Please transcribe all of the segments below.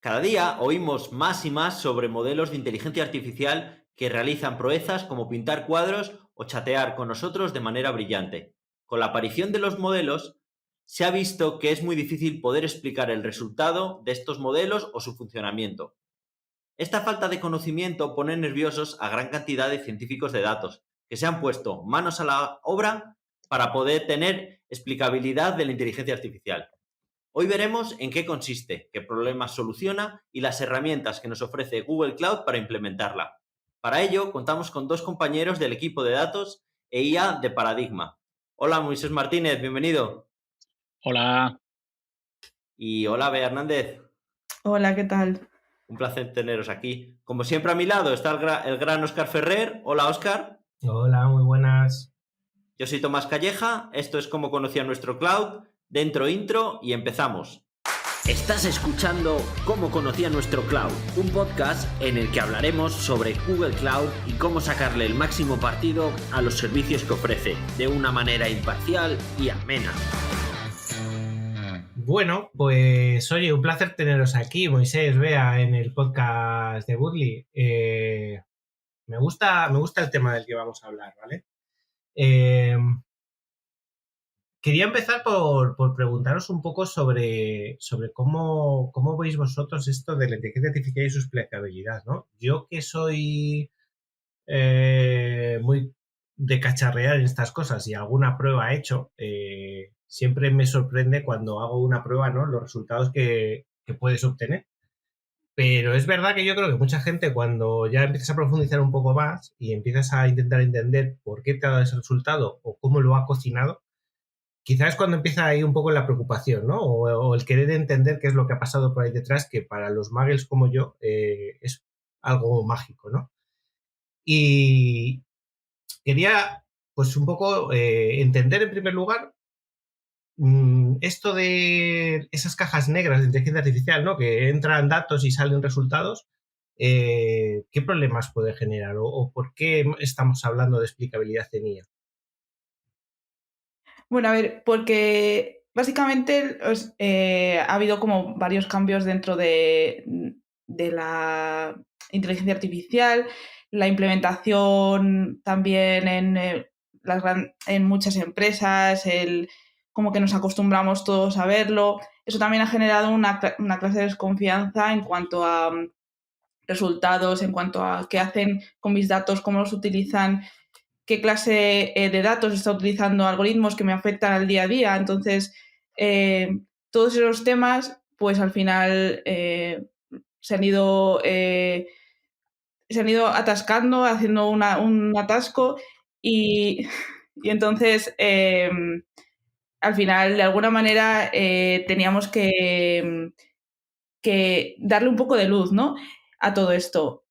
Cada día oímos más y más sobre modelos de inteligencia artificial que realizan proezas como pintar cuadros o chatear con nosotros de manera brillante. Con la aparición de los modelos, se ha visto que es muy difícil poder explicar el resultado de estos modelos o su funcionamiento. Esta falta de conocimiento pone nerviosos a gran cantidad de científicos de datos que se han puesto manos a la obra para poder tener explicabilidad de la inteligencia artificial. Hoy veremos en qué consiste, qué problemas soluciona y las herramientas que nos ofrece Google Cloud para implementarla. Para ello, contamos con dos compañeros del equipo de datos e IA de Paradigma. Hola, Moisés Martínez, bienvenido. Hola, Y hola, Bea Hernández. Hola, ¿qué tal? Un placer teneros aquí. Como siempre a mi lado está el gran Óscar Ferrer. Hola, Óscar. Hola, muy buenas. Yo soy Tomás Calleja. Esto es Cómo conocía nuestro cloud. Dentro intro y empezamos. Estás escuchando Cómo conocía nuestro cloud, un podcast en el que hablaremos sobre Google Cloud y cómo sacarle el máximo partido a los servicios que ofrece, de una manera imparcial y amena. Bueno, pues oye, un placer teneros aquí, Moisés, Bea, en el podcast de Woodley. Me gusta el tema del que vamos a hablar, ¿vale? Quería empezar por preguntaros un poco sobre cómo veis vosotros esto de la inteligencia artificial y su explicabilidad, ¿no? Yo que soy muy de cacharrear en estas cosas y alguna prueba he hecho, siempre me sorprende cuando hago una prueba, ¿no? Los resultados que puedes obtener. Pero es verdad que yo creo que mucha gente, cuando ya empiezas a profundizar un poco más y empiezas a intentar entender por qué te ha dado ese resultado o cómo lo ha cocinado, quizás es cuando empieza ahí un poco la preocupación, ¿no? O el querer entender qué es lo que ha pasado por ahí detrás, que para los muggles como yo es algo mágico, ¿no? Y quería, pues, un poco entender en primer lugar esto de esas cajas negras de inteligencia artificial, ¿no? Que entran datos y salen resultados. ¿Qué problemas puede generar o por qué estamos hablando de explicabilidad en IA? Bueno, a ver, porque básicamente ha habido como varios cambios dentro de la inteligencia artificial, la implementación también en muchas empresas, como que nos acostumbramos todos a verlo. Eso también ha generado una clase de desconfianza en cuanto a resultados, en cuanto a qué hacen con mis datos, cómo los utilizan, qué clase de datos está utilizando, algoritmos que me afectan al día a día. Entonces, todos esos temas, pues al final se han ido atascando, haciendo un atasco y entonces al final, de alguna manera, teníamos que darle un poco de luz, ¿no?, a todo esto.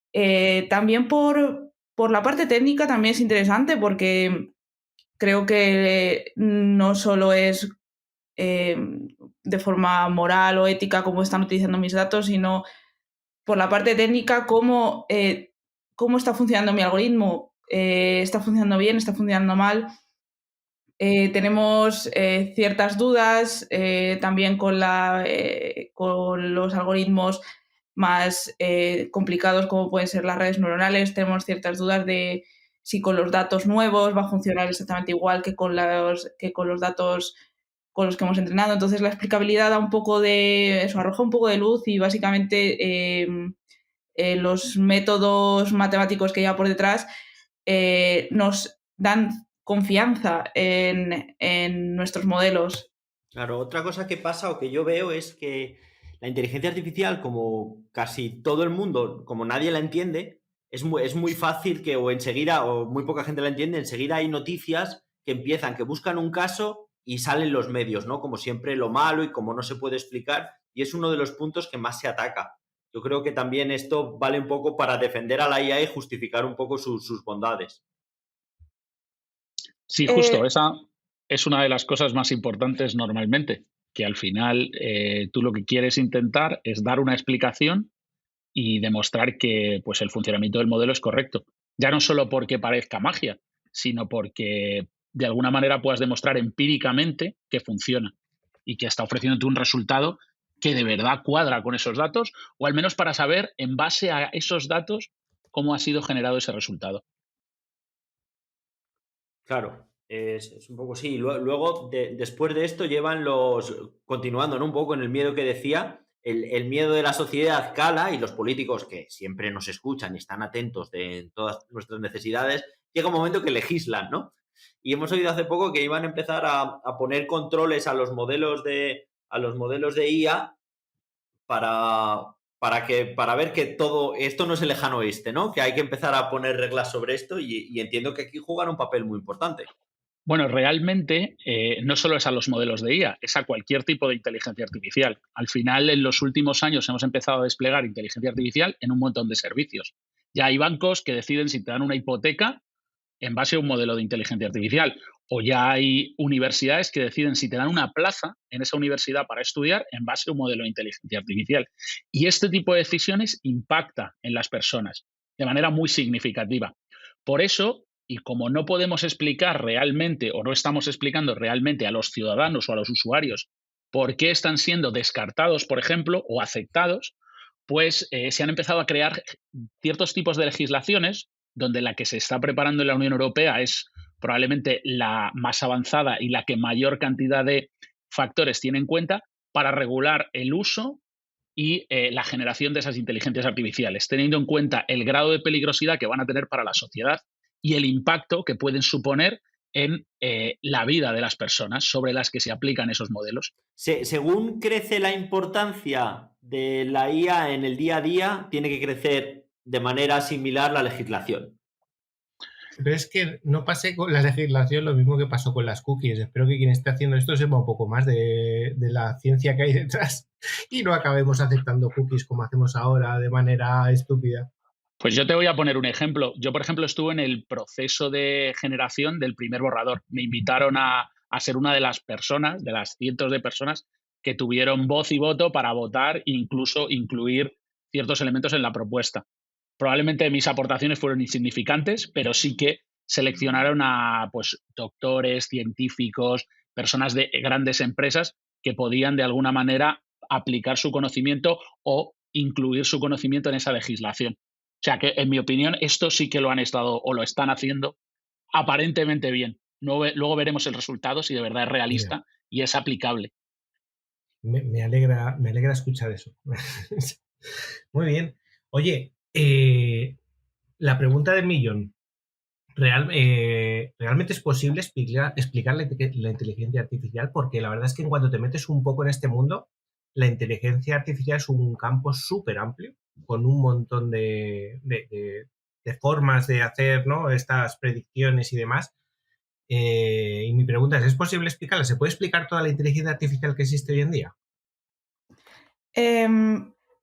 También por la parte técnica también es interesante porque creo que no solo es de forma moral o ética cómo están utilizando mis datos, sino por la parte técnica cómo está funcionando mi algoritmo. ¿Está funcionando bien? ¿Está funcionando mal? Tenemos ciertas dudas también con los algoritmos más complicados, como pueden ser las redes neuronales. Tenemos ciertas dudas de si con los datos nuevos va a funcionar exactamente igual que con los datos con los que hemos entrenado. Entonces, la explicabilidad da un poco de eso, arroja un poco de luz y básicamente los métodos matemáticos que hay por detrás nos dan confianza en nuestros modelos. Claro, otra cosa que pasa o que yo veo es que la inteligencia artificial, como casi todo el mundo, como nadie la entiende, es muy fácil que o enseguida, o muy poca gente la entiende, enseguida hay noticias que empiezan, que buscan un caso y salen los medios, ¿no? Como siempre lo malo y como no se puede explicar, y es uno de los puntos que más se ataca. Yo creo que también esto vale un poco para defender a la IA y justificar un poco sus bondades. Sí, justo, esa es una de las cosas más importantes normalmente, que al final tú lo que quieres intentar es dar una explicación y demostrar que, pues, el funcionamiento del modelo es correcto. Ya no solo porque parezca magia, sino porque de alguna manera puedas demostrar empíricamente que funciona y que está ofreciéndote un resultado que de verdad cuadra con esos datos, o al menos para saber, en base a esos datos, cómo ha sido generado ese resultado. Claro, es un poco sí. Luego, después de esto, llevan continuando, ¿no? Un poco en el miedo que decía, el miedo de la sociedad cala y los políticos, que siempre nos escuchan y están atentos de todas nuestras necesidades, llega un momento que legislan, ¿no? Y hemos oído hace poco que iban a empezar a poner controles a los modelos de IA para ver que todo esto no es el lejano oeste, ¿no? Que hay que empezar a poner reglas sobre esto y entiendo que aquí juegan un papel muy importante. Bueno, realmente no solo es a los modelos de IA, es a cualquier tipo de inteligencia artificial. Al final, en los últimos años hemos empezado a desplegar inteligencia artificial en un montón de servicios. Ya hay bancos que deciden si te dan una hipoteca en base a un modelo de inteligencia artificial, o ya hay universidades que deciden si te dan una plaza en esa universidad para estudiar en base a un modelo de inteligencia artificial. Y este tipo de decisiones impacta en las personas de manera muy significativa. Por eso, y como no podemos explicar realmente o no estamos explicando realmente a los ciudadanos o a los usuarios por qué están siendo descartados, por ejemplo, o aceptados, pues se han empezado a crear ciertos tipos de legislaciones donde la que se está preparando en la Unión Europea es probablemente la más avanzada y la que mayor cantidad de factores tiene en cuenta para regular el uso y la generación de esas inteligencias artificiales, teniendo en cuenta el grado de peligrosidad que van a tener para la sociedad y el impacto que pueden suponer en la vida de las personas sobre las que se aplican esos modelos. Según crece la importancia de la IA en el día a día, tiene que crecer de manera similar la legislación. Pero es que no pase con la legislación lo mismo que pasó con las cookies. Espero que quien esté haciendo esto sepa un poco más de la ciencia que hay detrás y no acabemos aceptando cookies como hacemos ahora de manera estúpida. Pues yo te voy a poner un ejemplo. Yo, por ejemplo, estuve en el proceso de generación del primer borrador. Me invitaron a ser una de las personas, de las cientos de personas que tuvieron voz y voto para votar e incluso incluir ciertos elementos en la propuesta. Probablemente mis aportaciones fueron insignificantes, pero sí que seleccionaron a pues, doctores, científicos, personas de grandes empresas que podían de alguna manera aplicar su conocimiento o incluir su conocimiento en esa legislación. O sea que, en mi opinión, esto sí que lo han estado o lo están haciendo aparentemente bien. Luego veremos el resultado, si de verdad es realista y es aplicable. Me alegra escuchar eso. Muy bien. Oye, la pregunta del millón. ¿Realmente es posible explicar la inteligencia artificial? Porque la verdad es que en cuanto te metes un poco en este mundo, la inteligencia artificial es un campo súper amplio, con un montón de formas de hacer, ¿no?, estas predicciones y demás. Y mi pregunta ¿es posible explicarla? ¿Se puede explicar toda la inteligencia artificial que existe hoy en día?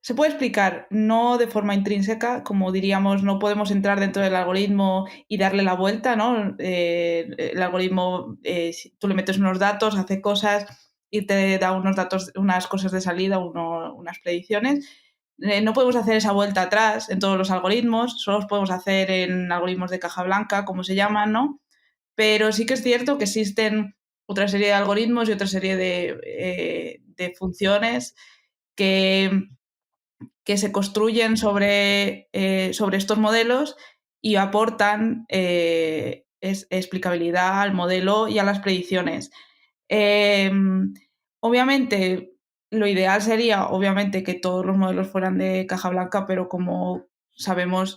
Se puede explicar, no de forma intrínseca, como diríamos, no podemos entrar dentro del algoritmo y darle la vuelta, ¿no? El algoritmo, si tú le metes unos datos, hace cosas y te da unos datos, unas cosas de salida, unas predicciones. No podemos hacer esa vuelta atrás en todos los algoritmos, solo los podemos hacer en algoritmos de caja blanca, como se llaman, ¿no? Pero sí que es cierto que existen otra serie de algoritmos y otra serie de funciones que se construyen sobre estos modelos y aportan explicabilidad al modelo y a las predicciones. Obviamente, lo ideal sería, obviamente, que todos los modelos fueran de caja blanca, pero como sabemos,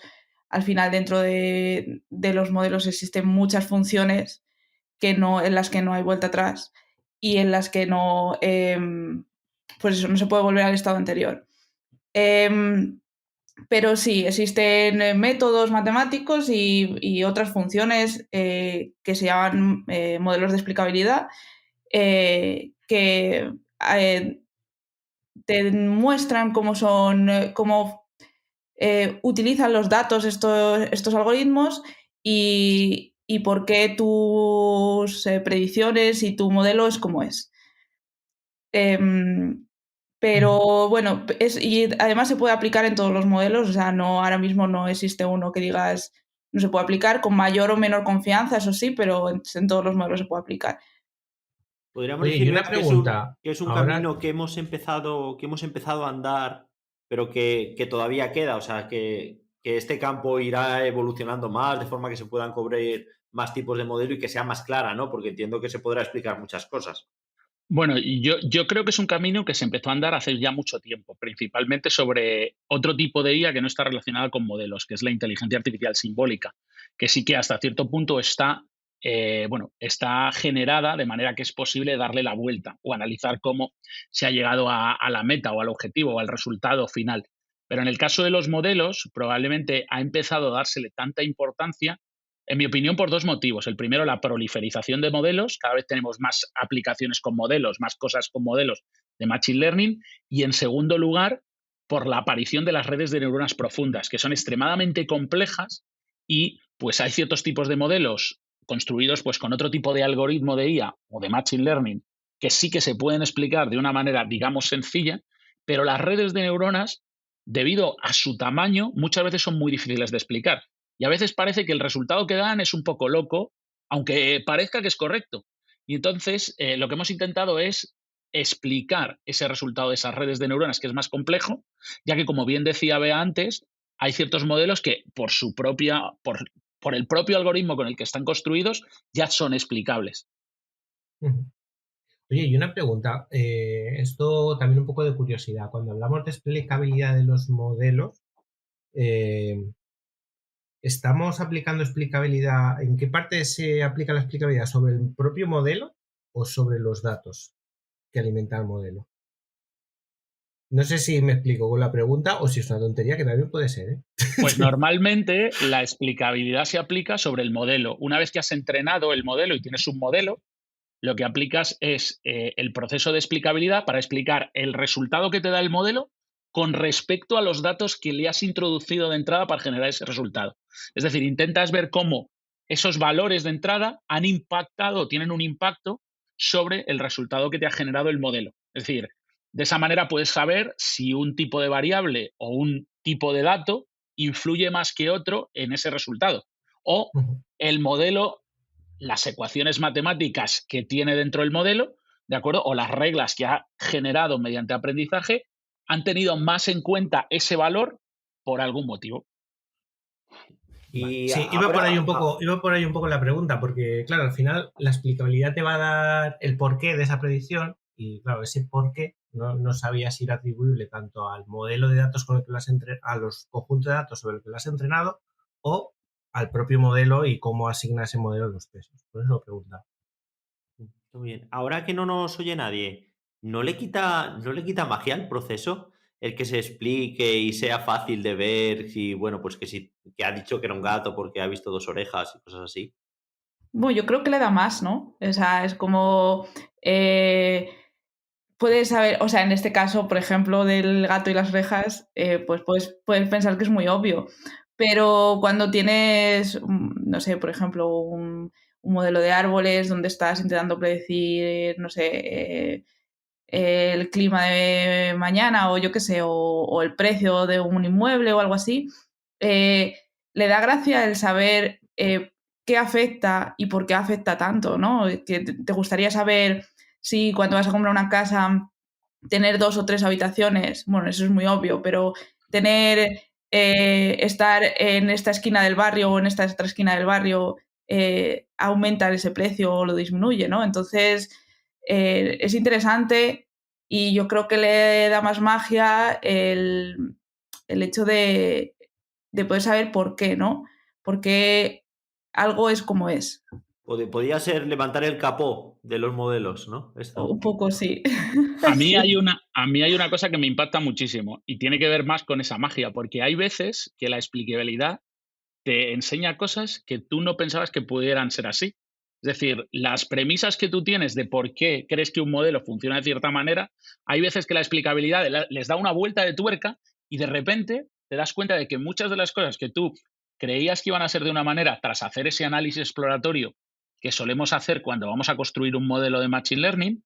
al final dentro de los modelos existen muchas funciones en las que no hay vuelta atrás y en las que no, pues eso, no se puede volver al estado anterior. Pero sí, existen métodos matemáticos y otras funciones que se llaman modelos de explicabilidad que te muestran cómo utilizan los datos estos algoritmos y por qué tus predicciones y tu modelo es como es. Pero bueno, y además se puede aplicar en todos los modelos, o sea, ahora mismo no existe uno que digas no se puede aplicar, con mayor o menor confianza, eso sí, pero en todos los modelos se puede aplicar. Podríamos Oye, y decir, una Beth, pregunta. que es un Ahora, camino que hemos empezado a andar, pero que todavía queda. O sea, que este campo irá evolucionando más, de forma que se puedan cubrir más tipos de modelo y que sea más clara, ¿no? Porque entiendo que se podrá explicar muchas cosas. Bueno, y yo creo que es un camino que se empezó a andar hace ya mucho tiempo, principalmente sobre otro tipo de IA que no está relacionada con modelos, que es la inteligencia artificial simbólica, que sí que hasta cierto punto está, bueno, está generada de manera que es posible darle la vuelta o analizar cómo se ha llegado a la meta o al objetivo o al resultado final. Pero en el caso de los modelos, probablemente ha empezado a dársele tanta importancia, en mi opinión, por dos motivos. El primero, la proliferación de modelos. Cada vez tenemos más aplicaciones con modelos, más cosas con modelos de Machine Learning. Y en segundo lugar, por la aparición de las redes de neuronas profundas, que son extremadamente complejas y pues hay ciertos tipos de modelos construidos pues con otro tipo de algoritmo de IA o de Machine Learning que sí que se pueden explicar de una manera, digamos, sencilla, pero las redes de neuronas, debido a su tamaño, muchas veces son muy difíciles de explicar. Y a veces parece que el resultado que dan es un poco loco, aunque parezca que es correcto. Y entonces lo que hemos intentado es explicar ese resultado de esas redes de neuronas, que es más complejo, ya que, como bien decía Bea antes, hay ciertos modelos que por el propio algoritmo con el que están construidos ya son explicables. ujú. Oye, y una pregunta. Esto también un poco de curiosidad. Cuando hablamos de explicabilidad de los modelos, eh, ¿estamos aplicando explicabilidad? ¿En qué parte se aplica la explicabilidad? ¿Sobre el propio modelo o sobre los datos que alimenta el modelo? No sé si me explico con la pregunta o si es una tontería, que también puede ser, ¿eh? Pues normalmente la explicabilidad se aplica sobre el modelo. Una vez que has entrenado el modelo y tienes un modelo, lo que aplicas es el proceso de explicabilidad para explicar el resultado que te da el modelo con respecto a los datos que le has introducido de entrada para generar ese resultado. Es decir, intentas ver cómo esos valores de entrada han impactado o tienen un impacto sobre el resultado que te ha generado el modelo. Es decir, de esa manera puedes saber si un tipo de variable o un tipo de dato influye más que otro en ese resultado. O Ujú. el modelo, las ecuaciones matemáticas que tiene dentro del modelo, ¿de acuerdo? O las reglas que ha generado mediante aprendizaje han tenido más en cuenta ese valor por algún motivo. Vale. Y Sí, ahora, iba por ahí un poco la pregunta, porque claro, al final la explicabilidad te va a dar el porqué de esa predicción y claro, ese porqué no sabía si era atribuible tanto al modelo de datos con el que lo has a los conjuntos de datos sobre el que lo has entrenado o al propio modelo y cómo asigna ese modelo los pesos. Por eso lo preguntaba. muy bien. Ahora que no nos oye nadie, no le quita magia al proceso el que se explique y sea fácil de ver si, bueno, pues que si que ha dicho que era un gato porque ha visto dos orejas y cosas así? Bueno, yo creo que le da más, ¿no? O sea, es como... eh, puedes saber, o sea, en este caso, por ejemplo, del gato y las rejas, pues puedes pensar que es muy obvio. Pero cuando tienes, no sé, por ejemplo, un modelo de árboles donde estás intentando predecir, no sé, el clima de mañana o yo qué sé, o el precio de un inmueble o algo así, eh, le da gracia el saber qué afecta y por qué afecta tanto, ¿no? Que te gustaría saber si cuando vas a comprar una casa, tener 2 o 3 habitaciones, bueno, eso es muy obvio, pero tener, estar en esta esquina del barrio o en esta otra esquina del barrio, aumenta ese precio o lo disminuye, ¿no? Entonces, es interesante y yo creo que le da más magia el hecho de poder saber por qué, ¿no? Por qué algo es como es. Podría ser levantar el capó de los modelos, ¿no? Un Esto. poco sí. A Sí. a mí hay una cosa que me impacta muchísimo y tiene que ver más con esa magia, porque hay veces que la explicabilidad te enseña cosas que tú no pensabas que pudieran ser así. Es decir, las premisas que tú tienes de por qué crees que un modelo funciona de cierta manera, hay veces que la explicabilidad les da una vuelta de tuerca y de repente te das cuenta de que muchas de las cosas que tú creías que iban a ser de una manera tras hacer ese análisis exploratorio que solemos hacer cuando vamos a construir un modelo de Machine Learning,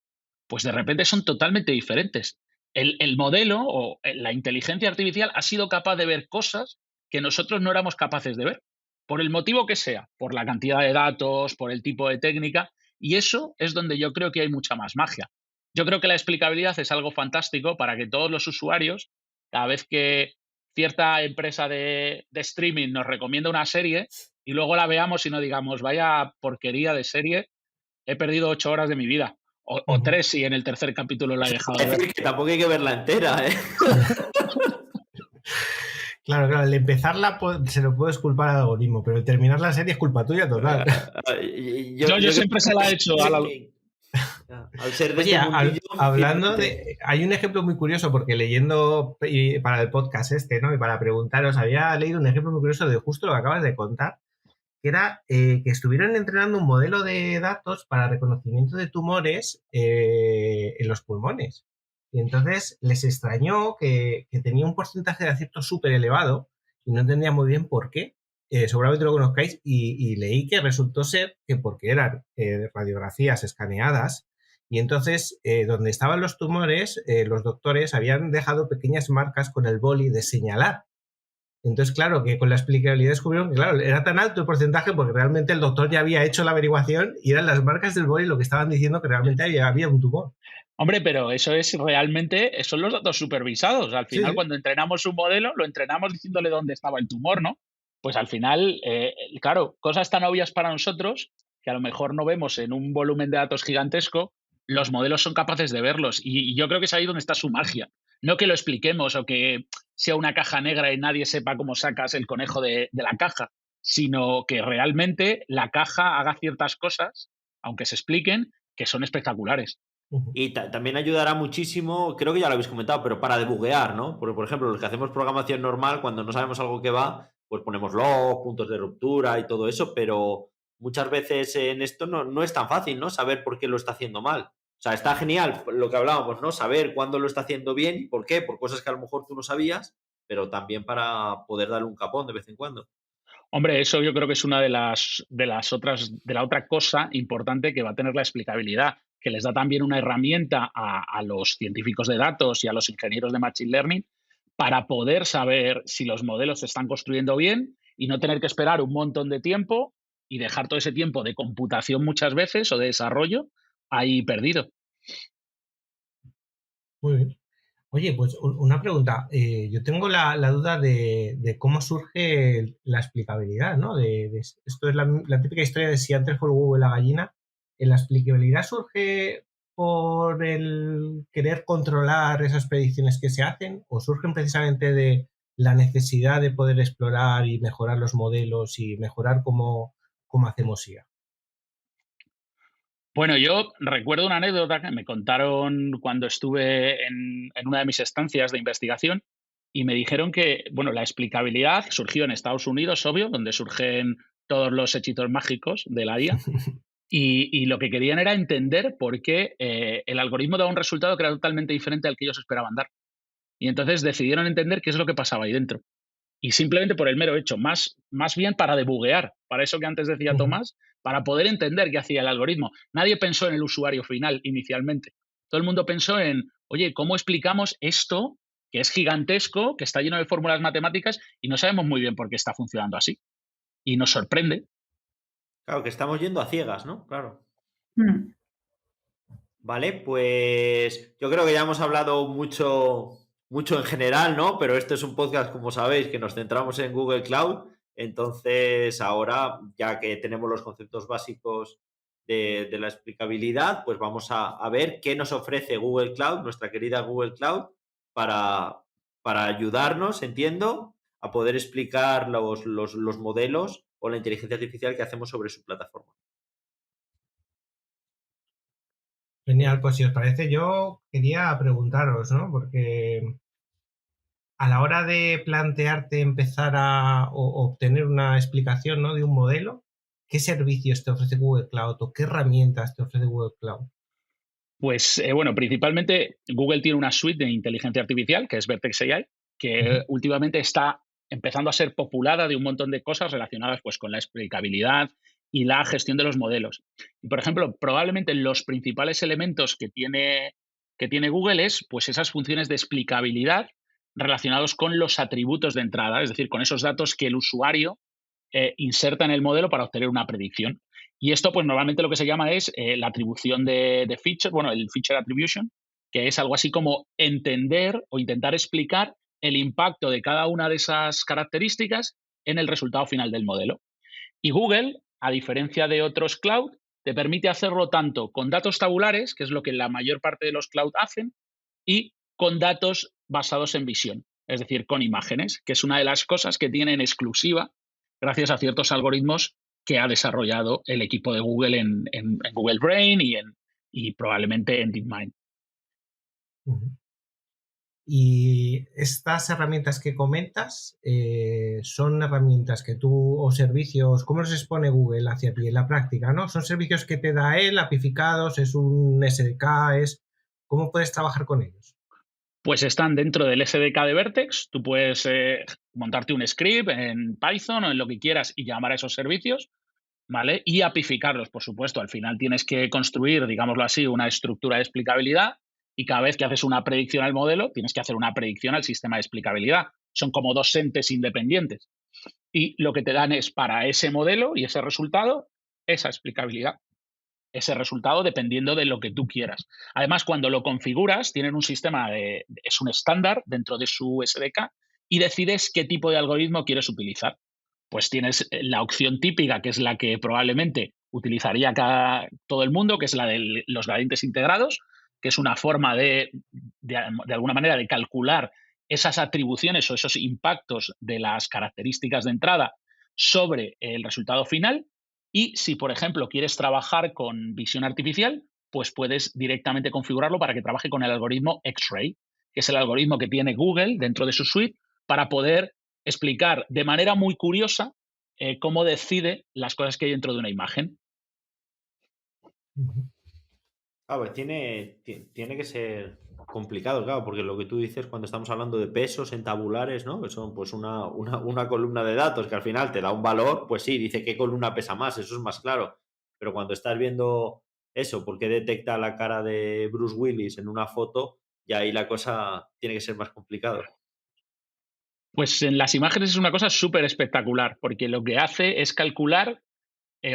pues de repente son totalmente diferentes. El modelo o la inteligencia artificial ha sido capaz de ver cosas que nosotros no éramos capaces de ver, por el motivo que sea, por la cantidad de datos, por el tipo de técnica, Y eso es donde yo creo que hay mucha más magia. Yo creo que la explicabilidad es algo fantástico para que todos los usuarios, cada vez que cierta empresa de streaming nos recomienda una serie y luego la veamos y no digamos, vaya porquería de serie, he perdido 8 horas de mi vida. O 3 si en el tercer capítulo la he dejado de ver. Es decir, que tampoco hay que verla entera, ¿eh? Claro, el empezarla se lo puedes culpar al algoritmo, pero el terminar la serie es culpa tuya total. Yo siempre se la he hecho al ser de Oye, este mundillo, hablando de... Hay un ejemplo muy curioso, porque leyendo para el podcast ¿no? Y para preguntaros, había leído un ejemplo muy curioso de justo lo que acabas de contar, que era que estuvieron entrenando un modelo de datos para reconocimiento de tumores en los pulmones. Y entonces les extrañó que tenía un porcentaje de acierto súper elevado y no entendía muy bien por qué. Seguramente lo conozcáis y leí que resultó ser que porque eran radiografías escaneadas y entonces donde estaban los tumores, los doctores habían dejado pequeñas marcas con el boli de señalar. Entonces, claro, que con la explicabilidad descubrieron que, claro, era tan alto el porcentaje porque realmente el doctor ya había hecho la averiguación y eran las marcas del boli lo que estaban diciendo que realmente había un tumor. Hombre, pero eso es realmente, son los datos supervisados. Al final, sí. Cuando entrenamos un modelo, lo entrenamos diciéndole dónde estaba el tumor, ¿no? Pues al final, claro, cosas tan obvias para nosotros que a lo mejor no vemos en un volumen de datos gigantesco, los modelos son capaces de verlos. Y yo creo que es ahí donde está su magia. No que lo expliquemos o que sea una caja negra y nadie sepa cómo sacas el conejo de la caja, sino que realmente la caja haga ciertas cosas, aunque se expliquen, que son espectaculares. Y también ayudará muchísimo, creo que ya lo habéis comentado, pero para debuguear, ¿no? Porque, por ejemplo, los que hacemos programación normal, cuando no sabemos algo que va, pues ponemos log, puntos de ruptura y todo eso, pero muchas veces en esto no es tan fácil, ¿no? Saber por qué lo está haciendo mal. O sea, está genial lo que hablábamos, ¿no? Saber cuándo lo está haciendo bien y por qué, por cosas que a lo mejor tú no sabías, pero también para poder darle un capón de vez en cuando. Hombre, eso yo creo que es una de la otra cosa importante que va a tener la explicabilidad, que les da también una herramienta a los científicos de datos y a los ingenieros de Machine Learning para poder saber si los modelos se están construyendo bien y no tener que esperar un montón de tiempo y dejar todo ese tiempo de computación muchas veces o de desarrollo ahí perdido. Muy bien. Oye, pues una pregunta. Yo tengo la duda de cómo surge la explicabilidad, ¿no? Esto es la típica historia de si antes fue el huevo y la gallina. ¿La explicabilidad surge por el querer controlar esas predicciones que se hacen o surgen precisamente de la necesidad de poder explorar y mejorar los modelos y mejorar cómo hacemos IA? Bueno, yo recuerdo una anécdota que me contaron cuando estuve en una de mis estancias de investigación y me dijeron que, bueno, la explicabilidad surgió en Estados Unidos, obvio, donde surgen todos los hechitos mágicos de la IA, y lo que querían era entender por qué el algoritmo daba un resultado que era totalmente diferente al que ellos esperaban dar. Y entonces decidieron entender qué es lo que pasaba ahí dentro. Y simplemente por el mero hecho, más bien para debuguear, para eso que antes decía Tomás, para poder entender qué hacía el algoritmo. Nadie pensó en el usuario final inicialmente. Todo el mundo pensó en, oye, ¿cómo explicamos esto que es gigantesco, que está lleno de fórmulas matemáticas y no sabemos muy bien por qué está funcionando así? Y nos sorprende. Claro, que estamos yendo a ciegas, ¿no? Claro. Vale, pues yo creo que ya hemos hablado mucho en general, ¿no? Pero este es un podcast, como sabéis, que nos centramos en Google Cloud. Entonces, ahora, ya que tenemos los conceptos básicos de la explicabilidad, pues vamos a ver qué nos ofrece Google Cloud, nuestra querida Google Cloud, para ayudarnos, entiendo, a poder explicar los modelos o la inteligencia artificial que hacemos sobre su plataforma. Genial, pues si os parece, yo quería preguntaros, ¿no? Porque a la hora de plantearte empezar a obtener una explicación, ¿no? De un modelo, ¿qué servicios te ofrece Google Cloud o qué herramientas te ofrece Google Cloud? Pues bueno, principalmente Google tiene una suite de inteligencia artificial que es Vertex AI, que últimamente está empezando a ser populada de un montón de cosas relacionadas pues, con la explicabilidad y la gestión de los modelos. Y, por ejemplo, probablemente los principales elementos que tiene Google es pues, esas funciones de explicabilidad relacionados con los atributos de entrada, es decir, con esos datos que el usuario inserta en el modelo para obtener una predicción. Y esto, pues normalmente lo que se llama es la atribución de feature, bueno, el feature attribution, que es algo así como entender o intentar explicar el impacto de cada una de esas características en el resultado final del modelo. Y Google, a diferencia de otros cloud, te permite hacerlo tanto con datos tabulares, que es lo que la mayor parte de los cloud hacen, y con datos basados en visión, es decir, con imágenes, que es una de las cosas que tienen exclusiva gracias a ciertos algoritmos que ha desarrollado el equipo de Google en Google Brain y probablemente en DeepMind. Y estas herramientas que comentas son herramientas que tú o servicios, ¿cómo los expone Google hacia ti en la práctica? ¿No? ¿Son servicios que te da él, apificados? ¿Es un SDK? ¿Cómo puedes trabajar con ellos? Pues están dentro del SDK de Vertex. Tú puedes montarte un script en Python o en lo que quieras y llamar a esos servicios, ¿vale? Y apificarlos, por supuesto. Al final tienes que construir, digámoslo así, una estructura de explicabilidad y cada vez que haces una predicción al modelo, tienes que hacer una predicción al sistema de explicabilidad. Son como dos entes independientes. Y lo que te dan es para ese modelo y ese resultado, esa explicabilidad. Ese resultado dependiendo de lo que tú quieras. Además, cuando lo configuras, tienen un sistema, es un estándar dentro de su SDK y decides qué tipo de algoritmo quieres utilizar. Pues tienes la opción típica, que es la que probablemente utilizaría todo el mundo, que es la de los gradientes integrados, que es una forma de alguna manera de calcular esas atribuciones o esos impactos de las características de entrada sobre el resultado final. Y si, por ejemplo, quieres trabajar con visión artificial, pues puedes directamente configurarlo para que trabaje con el algoritmo X-Ray, que es el algoritmo que tiene Google dentro de su suite para poder explicar de manera muy curiosa cómo decide las cosas que hay dentro de una imagen. Claro, tiene que ser complicado, claro, porque lo que tú dices cuando estamos hablando de pesos en tabulares, ¿no? Que son pues una columna de datos que al final te da un valor, pues sí, dice qué columna pesa más, eso es más claro. Pero cuando estás viendo eso, porque detecta la cara de Bruce Willis en una foto, y ahí la cosa tiene que ser más complicado. Pues en las imágenes es una cosa súper espectacular, porque lo que hace es calcular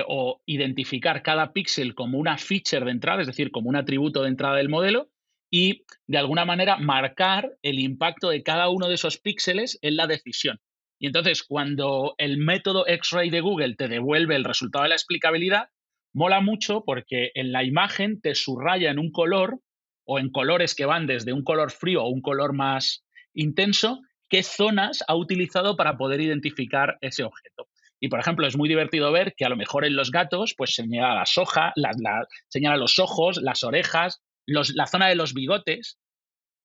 o identificar cada píxel como una feature de entrada, es decir, como un atributo de entrada del modelo, y de alguna manera marcar el impacto de cada uno de esos píxeles en la decisión. Y entonces, cuando el método X-Ray de Google te devuelve el resultado de la explicabilidad, mola mucho porque en la imagen te subraya en un color o en colores que van desde un color frío o un color más intenso, qué zonas ha utilizado para poder identificar ese objeto. Y, por ejemplo, es muy divertido ver que a lo mejor en los gatos pues señala las hojas, señala los ojos, las orejas, la zona de los bigotes,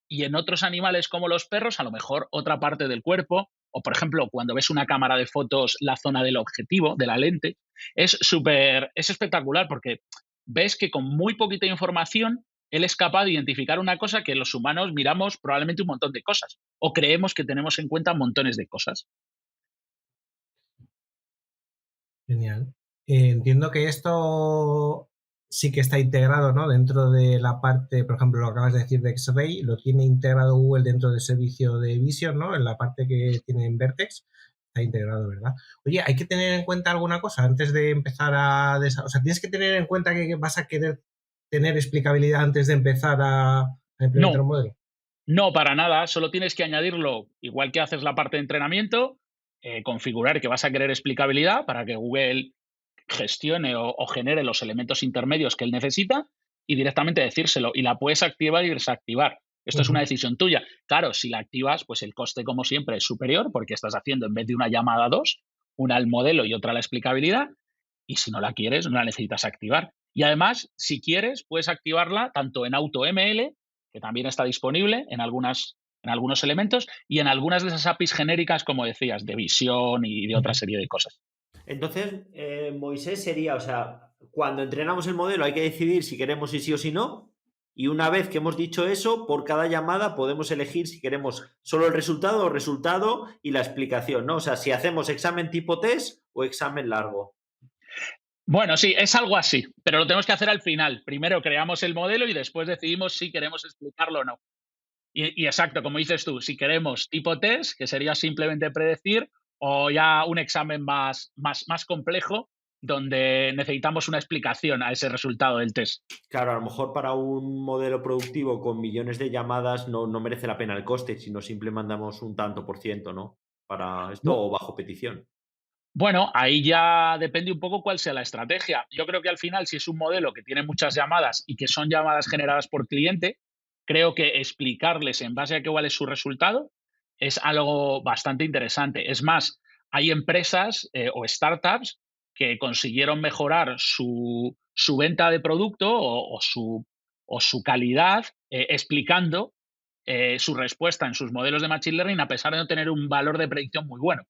y en otros animales como los perros a lo mejor otra parte del cuerpo, o por ejemplo cuando ves una cámara de fotos la zona del objetivo, de la lente. Es espectacular porque ves que con muy poquita información él es capaz de identificar una cosa que los humanos miramos probablemente un montón de cosas o creemos que tenemos en cuenta montones de cosas. Genial. Entiendo que esto sí que está integrado, ¿no? Dentro de la parte, por ejemplo, lo que acabas de decir de X-Ray, lo tiene integrado Google dentro del servicio de Vision, ¿no? En la parte que tiene en Vertex, está integrado, ¿verdad? Oye, hay que tener en cuenta alguna cosa antes de empezar o sea, tienes que tener en cuenta que vas a querer tener explicabilidad antes de empezar a implementar un modelo. No, para nada. Solo tienes que añadirlo, igual que haces la parte de entrenamiento, configurar que vas a querer explicabilidad para que Google gestione o genere los elementos intermedios que él necesita y directamente decírselo. Y la puedes activar y desactivar. Esto es una decisión tuya. Claro, si la activas, pues el coste, como siempre, es superior porque estás haciendo en vez de una llamada 2, una al modelo y otra a la explicabilidad. Y si no la quieres, no la necesitas activar. Y además, si quieres, puedes activarla tanto en AutoML, que también está disponible en algunos elementos, y en algunas de esas APIs genéricas, como decías, de visión y de otra serie de cosas. Entonces, Moisés, sería, o sea, cuando entrenamos el modelo hay que decidir si queremos sí o si no, y una vez que hemos dicho eso, por cada llamada podemos elegir si queremos solo el resultado y la explicación, ¿no? O sea, si hacemos examen tipo test o examen largo. Bueno, sí, es algo así, pero lo tenemos que hacer al final. Primero creamos el modelo y después decidimos si queremos explicarlo o no. Y exacto, como dices tú, si queremos tipo test, que sería simplemente predecir, o ya un examen más complejo donde necesitamos una explicación a ese resultado del test? Claro, a lo mejor para un modelo productivo con millones de llamadas no merece la pena el coste, sino simple mandamos un tanto por ciento, ¿no? Para esto Bu- o bajo petición. Bueno, ahí ya depende un poco cuál sea la estrategia. Yo creo que al final, si es un modelo que tiene muchas llamadas y que son llamadas generadas por cliente, creo que explicarles en base a cuál es su resultado es algo bastante interesante. Es más, hay empresas o startups que consiguieron mejorar su venta de producto o su calidad explicando su respuesta en sus modelos de Machine Learning a pesar de no tener un valor de predicción muy bueno.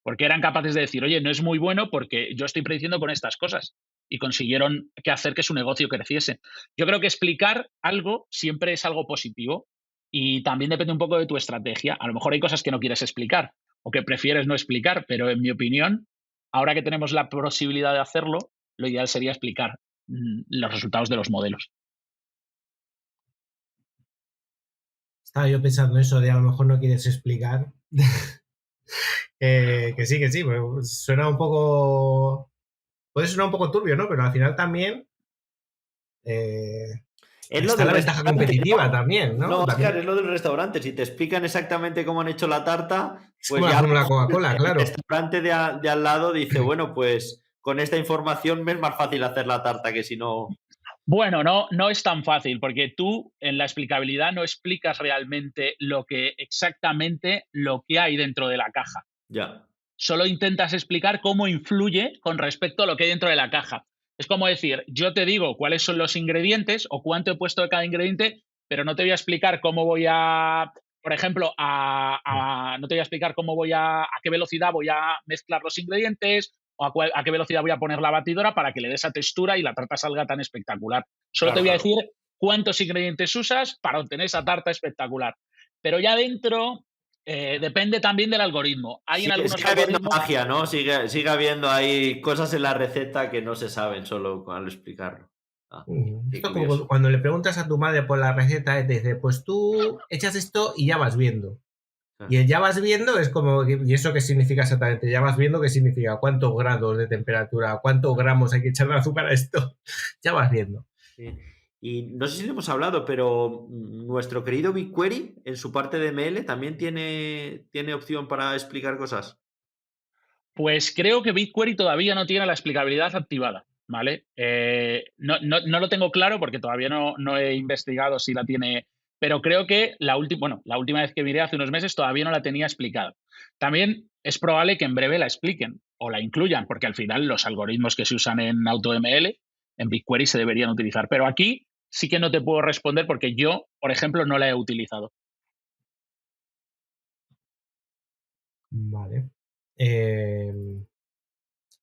Porque eran capaces de decir, oye, no es muy bueno porque yo estoy prediciendo con estas cosas. Y consiguieron hacer que su negocio creciese. Yo creo que explicar algo siempre es algo positivo y también depende un poco de tu estrategia. A lo mejor hay cosas que no quieres explicar o que prefieres no explicar, pero en mi opinión, ahora que tenemos la posibilidad de hacerlo, lo ideal sería explicar los resultados de los modelos. Estaba yo pensando eso de a lo mejor no quieres explicar. Que sí, pues suena un poco. Puede sonar un poco turbio, ¿no? Pero al final también Es lo está del la ventaja restaurante, competitiva ¿no? también, ¿no? No, También Oscar, es lo del restaurante. Si te explican exactamente cómo han hecho la tarta, es pues como la ya a lo fórmula mejor Coca-Cola, el claro. restaurante de al lado dice, bueno, pues con esta información me es más fácil hacer la tarta que si no. Bueno, no es tan fácil, porque tú en la explicabilidad no explicas realmente exactamente lo que hay dentro de la caja. Ya. Solo intentas explicar cómo influye con respecto a lo que hay dentro de la caja. Es como decir, yo te digo cuáles son los ingredientes o cuánto he puesto de cada ingrediente, pero no te voy a explicar cómo voy a, por ejemplo, no te voy a explicar a qué velocidad voy a mezclar los ingredientes o a qué velocidad voy a poner la batidora para que le dé esa textura y la tarta salga tan espectacular. Solo te Claro, voy a claro. decir cuántos ingredientes usas para obtener esa tarta espectacular. Pero ya dentro depende también del algoritmo. Hay en algunos Sigue habiendo algoritmos. magia, ¿no? Sigue habiendo ahí cosas en la receta que no se saben solo al explicarlo. Ah, qué Esto es como curioso. cuando le preguntas a tu madre por la receta, te dice, pues tú echas esto y ya vas viendo. Y el ya vas viendo es como, ¿y eso qué significa exactamente? Ya vas viendo qué significa, cuántos grados de temperatura, cuántos gramos hay que echar de azúcar a esto. Ya vas viendo. Sí. Y no sé si le hemos hablado, pero nuestro querido BigQuery en su parte de ML también tiene opción para explicar cosas. Pues creo que BigQuery todavía no tiene la explicabilidad activada, ¿vale? No lo tengo claro porque todavía no he investigado si la tiene, pero creo que la última vez que miré hace unos meses todavía no la tenía explicada. También es probable que en breve la expliquen o la incluyan, porque al final los algoritmos que se usan en AutoML, en BigQuery se deberían utilizar. Pero aquí sí que no te puedo responder porque yo, por ejemplo, no la he utilizado. Vale.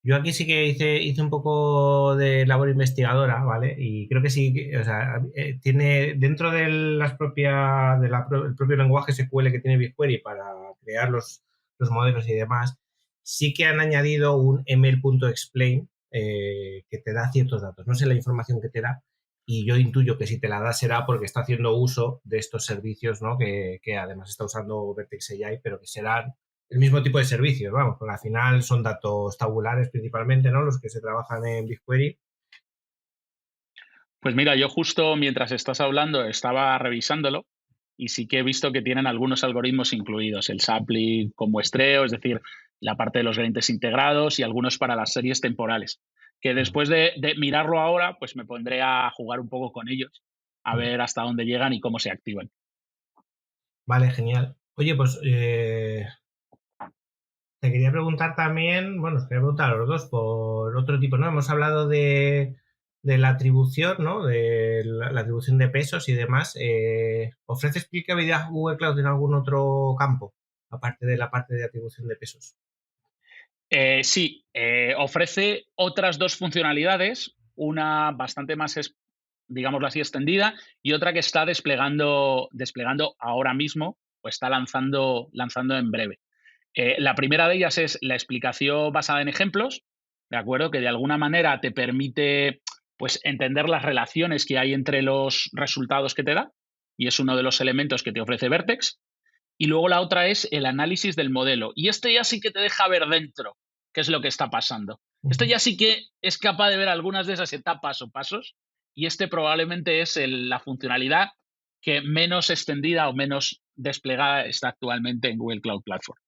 Yo aquí sí que hice un poco de labor investigadora, ¿vale? Y creo que sí, o sea, tiene dentro de las el propio lenguaje SQL que tiene BigQuery para crear los modelos y demás, sí que han añadido un ml.explain que te da ciertos datos. No sé la información que te da, y yo intuyo que si te la da será porque está haciendo uso de estos servicios, ¿no? Que además está usando Vertex AI, pero que serán el mismo tipo de servicios, vamos, porque al final son datos tabulares principalmente, ¿no? Los que se trabajan en BigQuery. Pues mira, yo justo mientras estás hablando estaba revisándolo y sí que he visto que tienen algunos algoritmos incluidos, el sampling con muestreo, es decir, la parte de los gradientes integrados y algunos para las series temporales, que después de mirarlo ahora, pues me pondré a jugar un poco con ellos, a ver hasta dónde llegan y cómo se activan. Vale, genial. Oye, pues te quería preguntar también, bueno, os quería preguntar a los dos por otro tipo, ¿no? Hemos hablado de la atribución, ¿no? De la atribución de pesos y demás. ¿Ofrece explicabilidad Google Cloud en algún otro campo, aparte de la parte de atribución de pesos? Sí, ofrece otras dos funcionalidades, una bastante más, digámoslo así, extendida y otra que está desplegando ahora mismo o está lanzando en breve. La primera de ellas es la explicación basada en ejemplos, ¿de acuerdo? Que de alguna manera te permite pues, entender las relaciones que hay entre los resultados que te da y es uno de los elementos que te ofrece Vertex. y luego la otra es el análisis del modelo. Y esto ya sí que te deja ver dentro qué es lo que está pasando. Esto ya sí que es capaz de ver algunas de esas etapas o pasos, y este probablemente es la funcionalidad que menos extendida o menos desplegada está actualmente en Google Cloud Platform.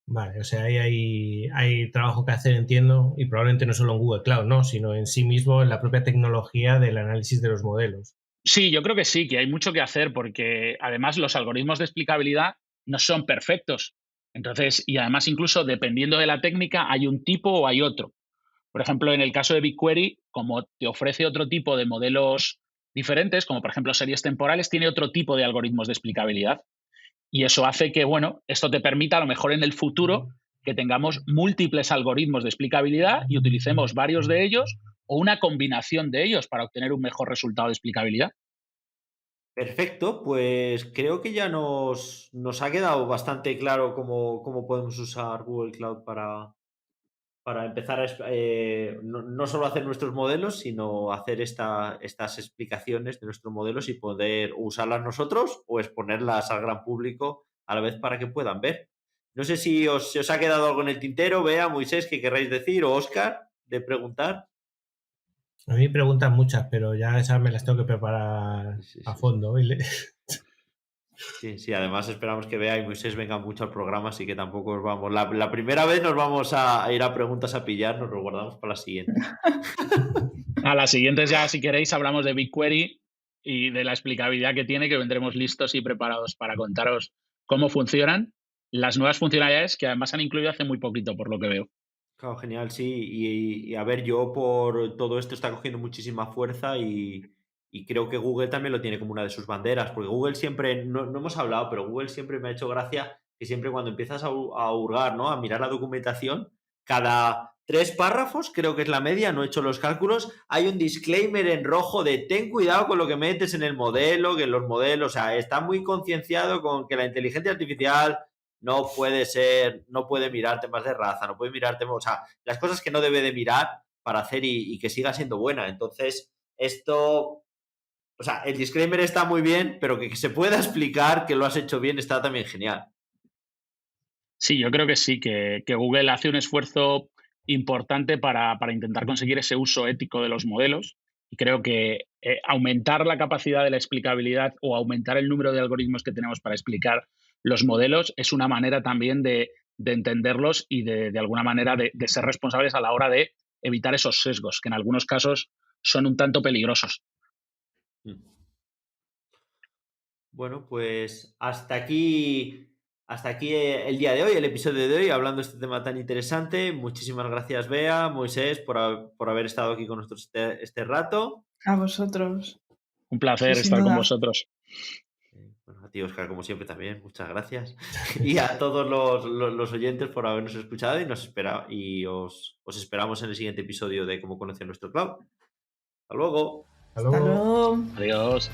Vale, o sea, hay trabajo que hacer, entiendo, y probablemente no solo en Google Cloud, ¿no? Sino en sí mismo, en la propia tecnología del análisis de los modelos. Sí, yo creo que sí, que hay mucho que hacer porque además los algoritmos de explicabilidad no son perfectos. Entonces, y además incluso dependiendo de la técnica hay un tipo o hay otro. Por ejemplo, en el caso de BigQuery, como te ofrece otro tipo de modelos diferentes, como por ejemplo series temporales, tiene otro tipo de algoritmos de explicabilidad. Y eso hace que, bueno, esto te permita a lo mejor en el futuro que tengamos múltiples algoritmos de explicabilidad y utilicemos varios de ellos o una combinación de ellos para obtener un mejor resultado de explicabilidad. Perfecto, pues creo que ya nos ha quedado bastante claro cómo podemos usar Google Cloud para empezar no solo hacer nuestros modelos, sino hacer estas explicaciones de nuestros modelos y poder usarlas nosotros o exponerlas al gran público a la vez para que puedan ver. No sé si se os ha quedado algo en el tintero, Bea, Moisés, que querráis decir, o Óscar, de preguntar. A mí me preguntan muchas, pero ya esas me las tengo que preparar a fondo. Sí, además esperamos que Bea y Moisés vengan mucho al programa, así que tampoco os vamos. La primera vez nos vamos a ir a preguntas a pillar, nos lo guardamos para la siguiente. A las siguientes ya, si queréis, hablamos de BigQuery y de la explicabilidad que tiene, que vendremos listos y preparados para contaros cómo funcionan las nuevas funcionalidades que además han incluido hace muy poquito, por lo que veo. Claro, genial, sí. Y a ver, yo por todo esto está cogiendo muchísima fuerza y creo que Google también lo tiene como una de sus banderas, porque Google siempre, no hemos hablado, pero Google siempre me ha hecho gracia que siempre cuando empiezas a hurgar, ¿no? A mirar la documentación, cada 3 párrafos, creo que es la media, no he hecho los cálculos, hay un disclaimer en rojo de ten cuidado con lo que metes en el modelo, que en los modelos, o sea, está muy concienciado con que la inteligencia artificial no puede mirar temas de raza, no puede mirar temas, o sea, las cosas que no debe de mirar para hacer y que siga siendo buena. Entonces, esto, o sea, el disclaimer está muy bien, pero que se pueda explicar que lo has hecho bien está también genial. Sí, yo creo que sí, que Google hace un esfuerzo importante para intentar conseguir ese uso ético de los modelos. Y creo que aumentar la capacidad de la explicabilidad o aumentar el número de algoritmos que tenemos para explicar los modelos es una manera también de entenderlos y de alguna manera de ser responsables a la hora de evitar esos sesgos, que en algunos casos son un tanto peligrosos. Bueno, pues hasta aquí el día de hoy, el episodio de hoy, hablando de este tema tan interesante. Muchísimas gracias, Bea, Moisés, por haber estado aquí con nosotros este rato. A vosotros. Un placer Sí, sin estar con duda. vosotros. Bueno, a ti, Óscar, como siempre también, muchas gracias. Y a todos los oyentes por habernos escuchado y os esperamos en el siguiente episodio de Cómo conocer nuestro cloud. Hasta luego. Hasta luego. Hasta luego. Adiós.